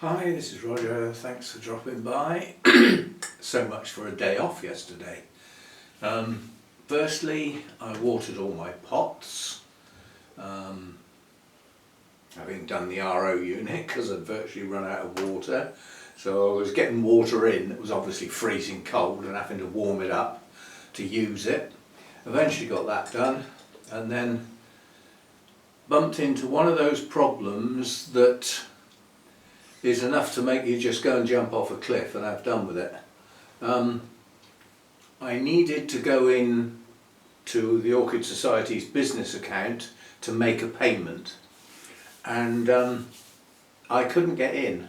Hi, this is Roger. Thanks for dropping by. So much for a day off yesterday. Firstly, I watered all my pots, having done the RO unit because I'd virtually run out of water. So I was getting water in that was obviously freezing cold and having to warm it up to use it. Eventually got that done and then bumped into one of those problems that is enough to make you just go and jump off a cliff, and I've done with it. I needed to go in to the Orchid Society's business account to make a payment, and I couldn't get in.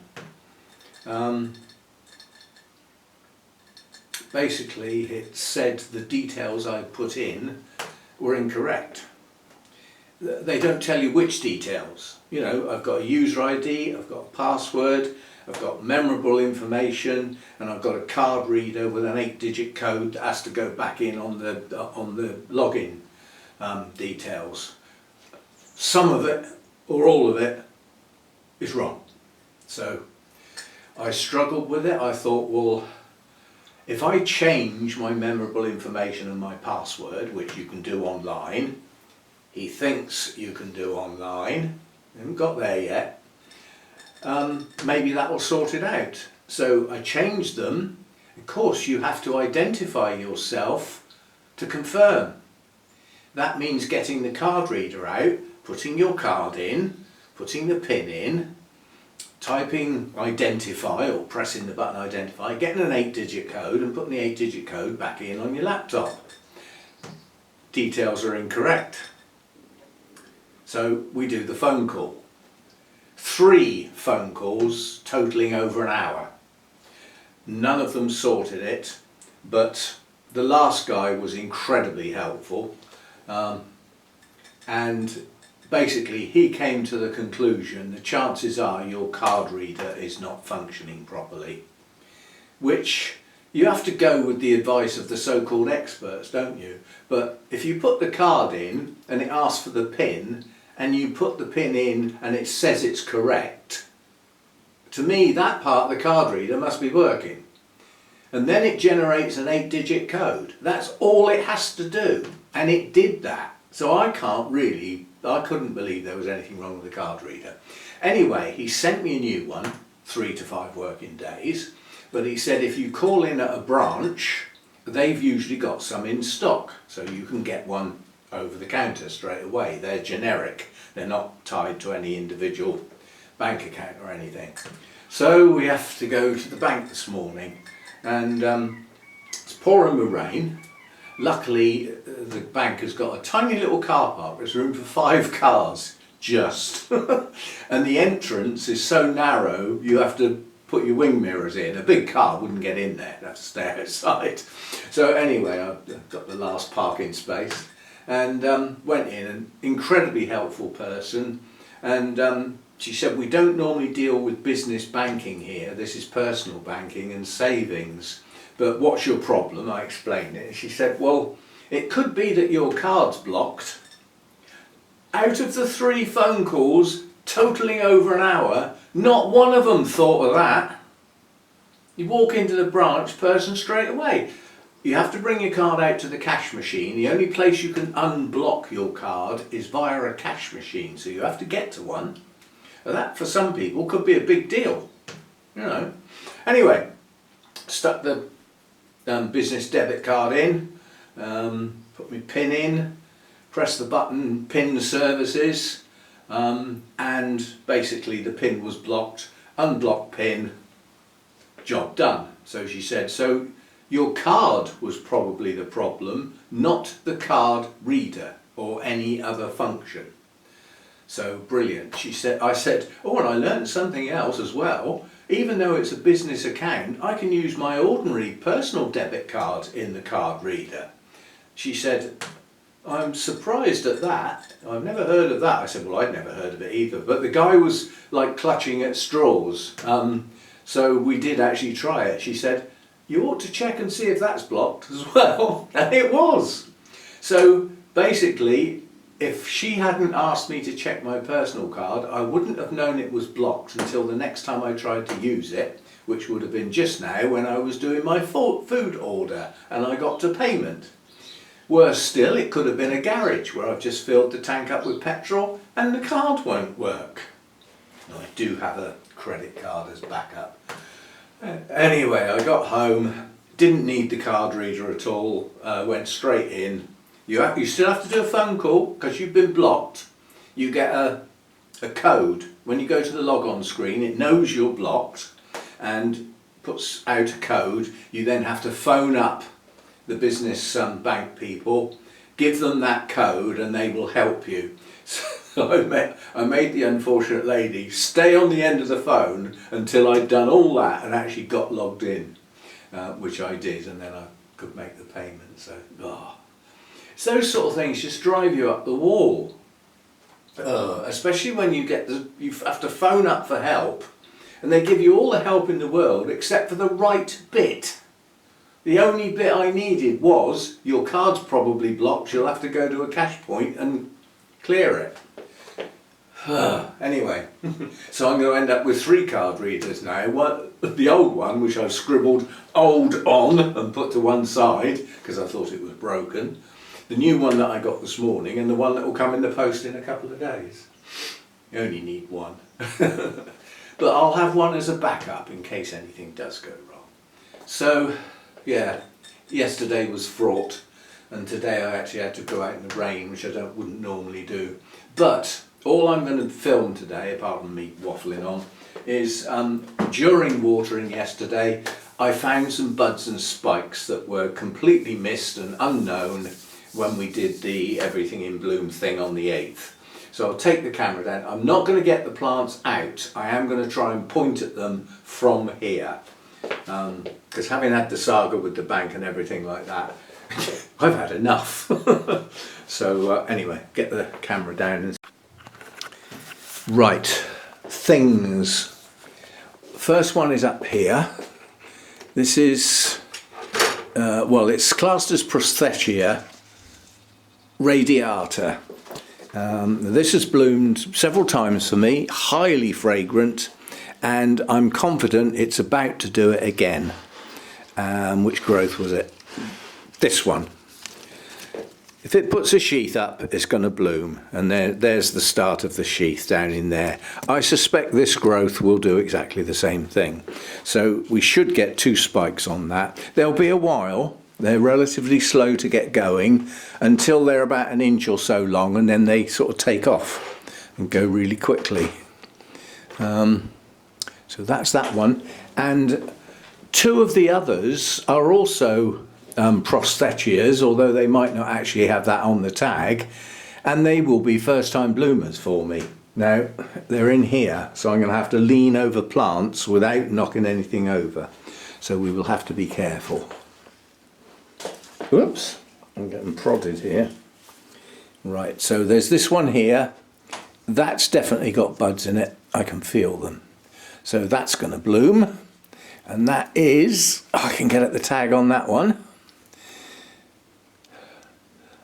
Basically it said the details I put in were incorrect. They don't tell you which details. You know, I've got a user ID, I've got a password, I've got memorable information, and I've got a card reader with an 8-digit code that has to go back in on the login details. Some of it, or all of it, is wrong. So I struggled with it. I thought, well, if I change my memorable information and my password, which you can do online, he thinks you can do online, I haven't got there yet, maybe that will sort it out. So I changed them. Of course you have to identify yourself to confirm. That means getting the card reader out, putting your card in, putting the PIN in, typing identify or pressing the button identify, getting an 8-digit code and putting the 8-digit code back in on your laptop. Details are incorrect. So we do the phone call. 3 phone calls totaling over an hour. None of them sorted it, but the last guy was incredibly helpful, and basically he came to the conclusion the chances are your card reader is not functioning properly, which you have to go with the advice of the so-called experts, don't you? But if you put the card in and it asks for the PIN, and you put the PIN in and it says it's correct, to me that part of the card reader must be working. And then it generates an 8-digit code. That's all it has to do, and it did that. So I couldn't believe there was anything wrong with the card reader. Anyway, he sent me a new one, 3 to 5 working days, but he said if you call in at a branch, they've usually got some in stock, so you can get one over the counter straight away. They're generic, they're not tied to any individual bank account or anything. So we have to go to the bank this morning, and it's pouring with rain. Luckily the bank has got a tiny little car park, there's room for 5 cars just and the entrance is so narrow you have to put your wing mirrors in. A big car wouldn't get in there, you'd have to stay outside. So anyway, I've got the last parking space and went in, an incredibly helpful person, and she said we don't normally deal with business banking here, this is personal banking and savings, but what's your problem? I explained it. She said, well, it could be that your card's blocked. Out of the 3 phone calls totaling over an hour, not one of them thought of that. You walk into the branch person straight away. You have to bring your card out to the cash machine. The only place you can unblock your card is via a cash machine, so you have to get to one. And that for some people could be a big deal, you know. Anyway, stuck the business debit card in, put my PIN in, press the button PIN services, and basically the PIN was blocked. Unblock PIN, job done. So she said, so your card was probably the problem, not the card reader or any other function. So brilliant. She said, I said, oh, and I learned something else as well. Even though it's a business account, I can use my ordinary personal debit card in the card reader. She said, I'm surprised at that. I've never heard of that. I said, well, I'd never heard of it either. But the guy was like clutching at straws. So we did actually try it. She said, you ought to check and see if that's blocked as well. And it was. So basically, if she hadn't asked me to check my personal card, I wouldn't have known it was blocked until the next time I tried to use it, which would have been just now when I was doing my food order and I got to payment. Worse still, it could have been a garage where I've just filled the tank up with petrol and the card won't work. I do have a credit card as backup. Anyway, I got home, didn't need the card reader at all, went straight in. You still have to do a phone call because you've been blocked. You get a code. When you go to the log on screen, it knows you're blocked and puts out a code. You then have to phone up the business bank people, give them that code and they will help you. So I made the unfortunate lady stay on the end of the phone until I'd done all that and actually got logged in, which I did, and then I could make the payment. So, it's those sort of things just drive you up the wall, especially when you have to phone up for help, and they give you all the help in the world except for the right bit. The only bit I needed was, your card's probably blocked, you'll have to go to a cash point and clear it. Anyway, so I'm going to end up with 3 card readers now. The old one, which I've scribbled old on and put to one side because I thought it was broken. The new one that I got this morning, and the one that will come in the post in a couple of days. You only need one. But I'll have one as a backup in case anything does go wrong. So, yeah, yesterday was fraught, and today I actually had to go out in the rain, which I wouldn't normally do. But all I'm going to film today, apart from me waffling on, is during watering yesterday, I found some buds and spikes that were completely missed and unknown when we did the Everything in Bloom thing on the 8th. So I'll take the camera down. I'm not going to get the plants out. I am going to try and point at them from here. Because having had the saga with the bank and everything like that, I've had enough. So anyway, get the camera down. Right, things. First one is up here. This is, well, it's classed as Prosthetia radiata. This has bloomed several times for me, highly fragrant, and I'm confident it's about to do it again. Which growth was it? This one. If it puts a sheath up, it's going to bloom, and there's the start of the sheath down in there. I suspect this growth will do exactly the same thing. So we should get 2 spikes on that. There'll be a while. They're relatively slow to get going until they're about an inch or so long, and then they sort of take off and go really quickly. So that's that one. And 2 of the others are also Prosthetias, although they might not actually have that on the tag, and they will be first time bloomers for me. Now they're in here, so I'm going to have to lean over plants without knocking anything over, so we will have to be careful. Whoops, I'm getting prodded here. Right, so there's this one here. That's definitely got buds in it. I can feel them. So that's going to bloom. And that is, I can get at the tag on that one.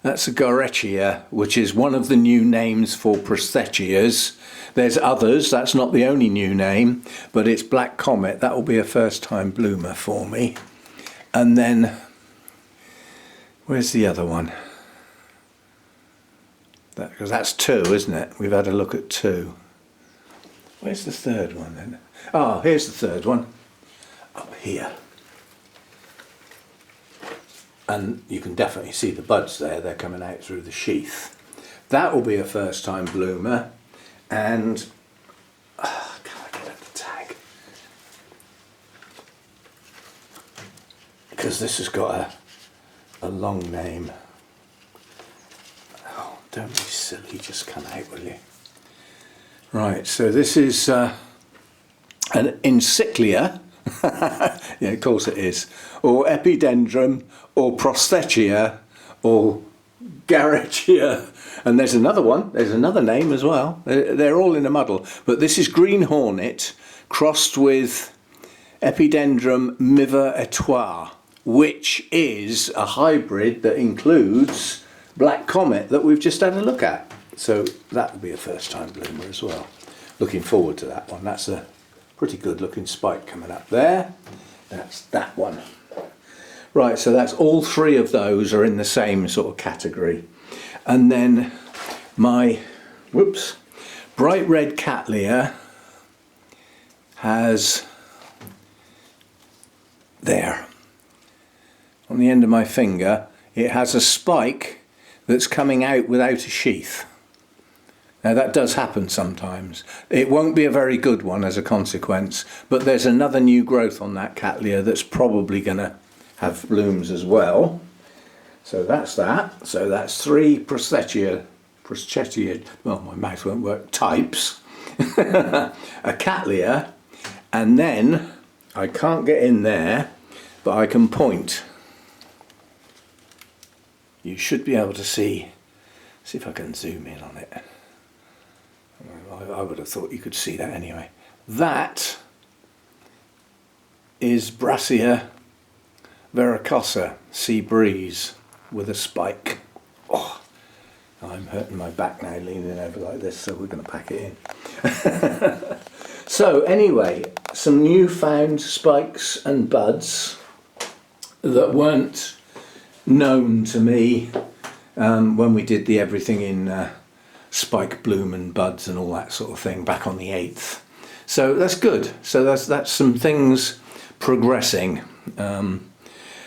That's a Goretia, which is one of the new names for Prosthetias. There's others, that's not the only new name, but it's Black Comet. That will be a first time bloomer for me. And then, where's the other one? Because that's 2, isn't it? We've had a look at 2. Where's the third one then? Oh, here's the third one. Up here. And you can definitely see the buds there. They're coming out through the sheath. That will be a first time bloomer. And can I get at the tag? Because this has got a long name. Oh, don't be silly, just come out, will you? Right, so this is an Encyclia. Yeah, of course it is. Or Epidendrum, or Prosthetia, or Garretia. And there's another one, there's another name as well. They're all in a muddle. But this is Green Hornet crossed with Epidendrum miva etoile, which is a hybrid that includes Black Comet that we've just had a look at. So that will be a first time bloomer as well. Looking forward to that one. That's a pretty good looking spike coming up there. That's that one. Right, so that's all three of those are in the same sort of category. And then my, whoops, bright red Cattleya has, there, on the end of my finger, it has a spike that's coming out without a sheath. Now that does happen sometimes. It won't be a very good one as a consequence, but there's another new growth on that Cattleya that's probably going to have blooms as well. So that's that. So that's three Prosthetia, well my mouth won't work, types. A Cattleya, and then I can't get in there, but I can point. You should be able to see if I can zoom in on it. I would have thought you could see that anyway. That is Brassia vericosa, sea breeze, with a spike. Oh, I'm hurting my back now leaning over like this, so we're going to pack it in. So anyway, some newfound spikes and buds that weren't known to me when we did the everything in spike bloom and buds and all that sort of thing back on the 8th. So that's good. So that's some things progressing.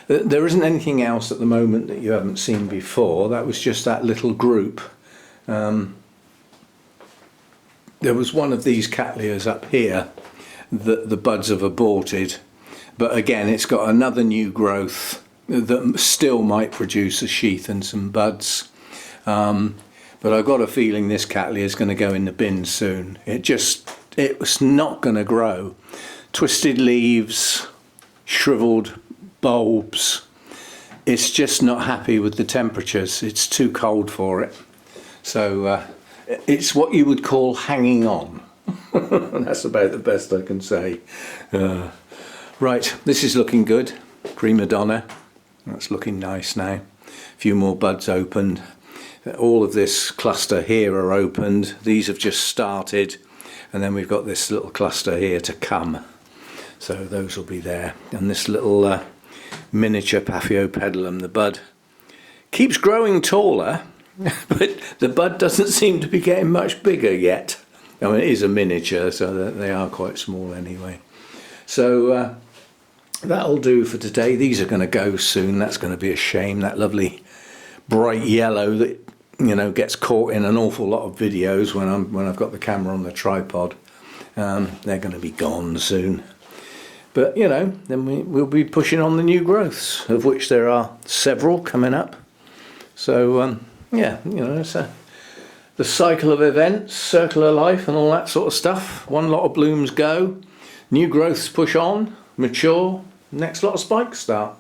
There isn't anything else at the moment that you haven't seen before. That was just that little group. There was one of these Cattleyas up here that the buds have aborted, but again it's got another new growth that still might produce a sheath and some buds. But I've got a feeling this Cattleya is going to go in the bin soon. It was not going to grow. Twisted leaves, shriveled bulbs. It's just not happy with the temperatures. It's too cold for it. So it's what you would call hanging on. That's about the best I can say. Right, this is looking good. Prima Donna. That's looking nice now. A few more buds opened. All of this cluster here are opened. These have just started, and then we've got this little cluster here to come. So those will be there. And this little miniature Paphiopedilum, the bud keeps growing taller, but the bud doesn't seem to be getting much bigger yet. I mean, it is a miniature, so they are quite small anyway. So that'll do for today. These are going to go soon. That's going to be a shame. That lovely bright yellow that, you know, gets caught in an awful lot of videos when I've got the camera on the tripod. They're going to be gone soon. But you know, then we'll be pushing on the new growths, of which there are several coming up. So yeah, you know, it's the cycle of events, circle of life, and all that sort of stuff. One lot of blooms go, new growths push on, mature, next lot of spikes start.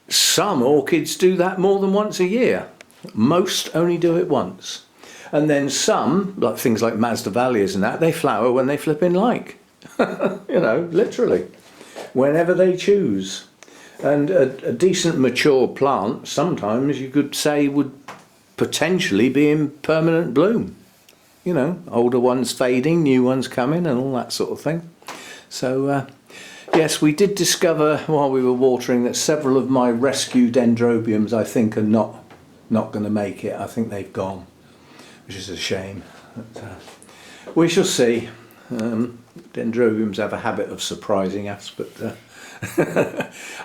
Some orchids do that more than once a year. Most only do it once. And then some, like things like Masdevallias and that, they flower when they flipping like. You know, literally. Whenever they choose. And a decent mature plant, sometimes you could say, would potentially be in permanent bloom. You know, older ones fading, new ones coming and all that sort of thing. So yes, we did discover while we were watering that several of my rescue dendrobiums, I think, are not going to make it. I think they've gone, which is a shame. But, we shall see. Dendrobiums have a habit of surprising us, but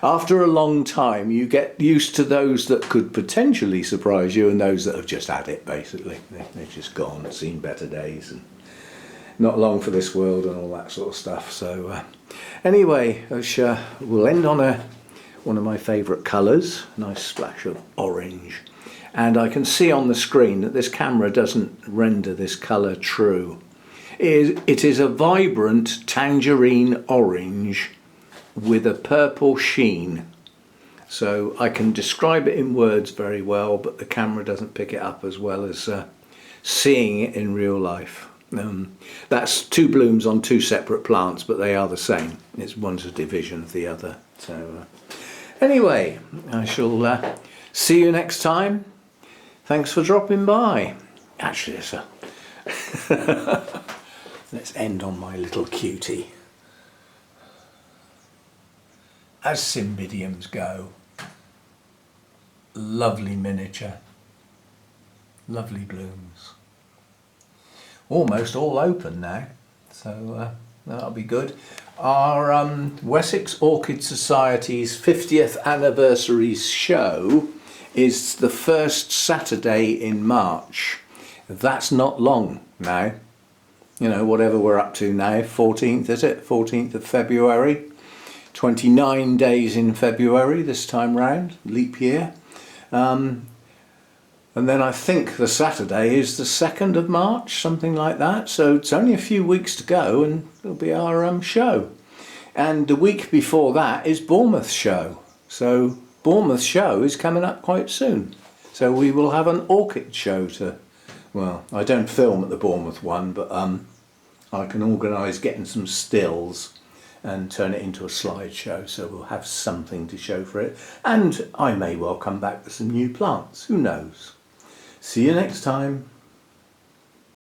after a long time you get used to those that could potentially surprise you and those that have just had it, basically. They've just gone, seen better days, and not long for this world and all that sort of stuff. So anyway, we'll end on one of my favourite colours, nice splash of orange. And I can see on the screen that this camera doesn't render this colour true. It is a vibrant tangerine orange with a purple sheen. So I can describe it in words very well, but the camera doesn't pick it up as well as seeing it in real life. That's two blooms on two separate plants, but they are the same. One's a division of the other. So anyway, I shall See you next time. Thanks for dropping by. Actually, let's end on my little cutie. As Cymbidiums go, lovely miniature, lovely blooms. Almost all open now, so that'll be good. Our Wessex Orchid Society's 50th anniversary show is the first Saturday in March. That's not long now. You know, whatever we're up to now, 14th is it? 14th of February. 29 days in February this time round, leap year. And then I think the Saturday is the 2nd of March, something like that. So it's only a few weeks to go and it'll be our show. And the week before that is Bournemouth show. So Bournemouth show is coming up quite soon. So we will have an orchid show to, well, I don't film at the Bournemouth one, but I can organise getting some stills and turn it into a slideshow, so we'll have something to show for it. And I may well come back with some new plants, who knows. See you next time.